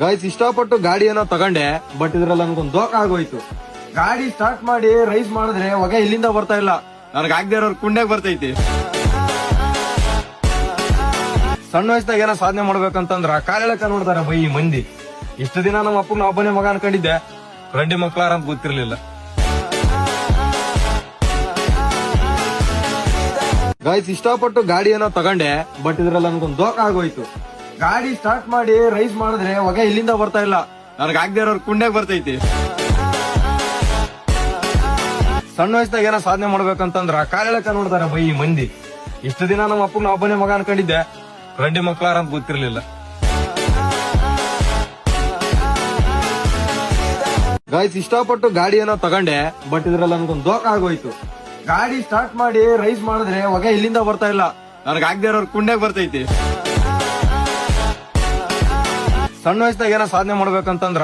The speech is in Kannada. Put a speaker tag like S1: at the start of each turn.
S1: ಗಾಯ್ಸ್ ಇಷ್ಟಪಟ್ಟು ಗಾಡಿಯನ್ನ ತಗೊಂಡೆ, ಬಟ್ ಇದ್ರಲ್ಲಿ ನನ್ಗೊಂದು ದೋಖ ಆಗೋಯ್ತು. ಗಾಡಿ ಸ್ಟಾರ್ಟ್ ಮಾಡಿ ರೈಸ್ ಮಾಡಿದ್ರೆ ಹೊಗೆ ಇಲ್ಲಿಂದ ಬರ್ತಾ ಇಲ್ಲ, ನನಗೆ ಆಗದೆ ಇರೋರ್ ಕುಂಡ್ಯಾಗ ಬರ್ತೈತಿ. ಸಣ್ಣ ವಯಸ್ಸಿನಾಗ ಏನೋ ಸಾಧನೆ ಮಾಡ್ಬೇಕಂತಂದ್ರ ಕಾಲೆಳಕ ನೋಡ್ತಾರ ಬೈ ಈ ಮಂದಿ. ಇಷ್ಟು ದಿನ ನಮ್ಮ ಅಪ್ಪನ ಒಬ್ಬನೇ ಮಗ ಅನ್ಕೊಂಡಿದ್ದೆ, ರಂಡಿ ಮಕ್ಳಾರ ಅಂತ ಗೊತ್ತಿರ್ಲಿಲ್ಲ. ಗಾಯ್ಸ್ ಇಷ್ಟಪಟ್ಟು ಗಾಡಿಯನ್ನ ತಗೊಂಡೆ, ಬಟ್ ಇದ್ರಲ್ಲಿ ನನ್ಗೊಂದು ದೋಖ ಆಗೋಯ್ತು. ಗಾಡಿ ಸ್ಟಾರ್ಟ್ ಮಾಡಿ ರೈಸ್ ಮಾಡಿದ್ರೆ ಹೊಗೆ ಇಲ್ಲಿಂದ ಬರ್ತಾ ಇಲ್ಲ, ನನಗೆ ಆಗದೆ ಇರೋರ್ ಕುಂಡ್ಯಾಗ ಬರ್ತೈತಿ. ಸಣ್ಣ ವಯಸ್ಸಿನಾಗ ಏನೋ ಸಾಧನೆ ಮಾಡ್ಬೇಕಂತಂದ್ರ ಕಾಲೆಳಕ ನೋಡ್ತಾರ ಬೈ ಈ ಮಂದಿ. ಇಷ್ಟು ದಿನ ನಮ್ಮ ಅಪ್ಪನ ಒಬ್ಬನೇ ಮಗ ಅನ್ಕೊಂಡಿದ್ದೆ, ರಂಡಿ ಮಕ್ಳಾರ ಅಂತ ಗೊತ್ತಿರ್ಲಿಲ್ಲ. ಗಾಯ್ಸ್ ಇಷ್ಟಪಟ್ಟು ಗಾಡಿಯನ್ನ ತಗೊಂಡೆ, ಬಟ್ ಇದ್ರಲ್ಲಿ ನನ್ಗೊಂದು ದೋಖ ಆಗೋಯ್ತು. ಗಾಡಿ ಸ್ಟಾರ್ಟ್ ಮಾಡಿ ರೈಸ್ ಮಾಡಿದ್ರೆ ಹೊಗೆ ಇಲ್ಲಿಂದ ಬರ್ತಾ ಇಲ್ಲ, ನನಗೆ ಆಗದೆ ಇರೋರ್ ಕುಂಡ್ಯಾಗ ಬರ್ತೈತಿ. ಸಣ್ಣ ವಯಸ್ಸಿನಾಗ ಏನೋ ಸಾಧನೆ ಮಾಡ್ಬೇಕಂತಂದ್ರ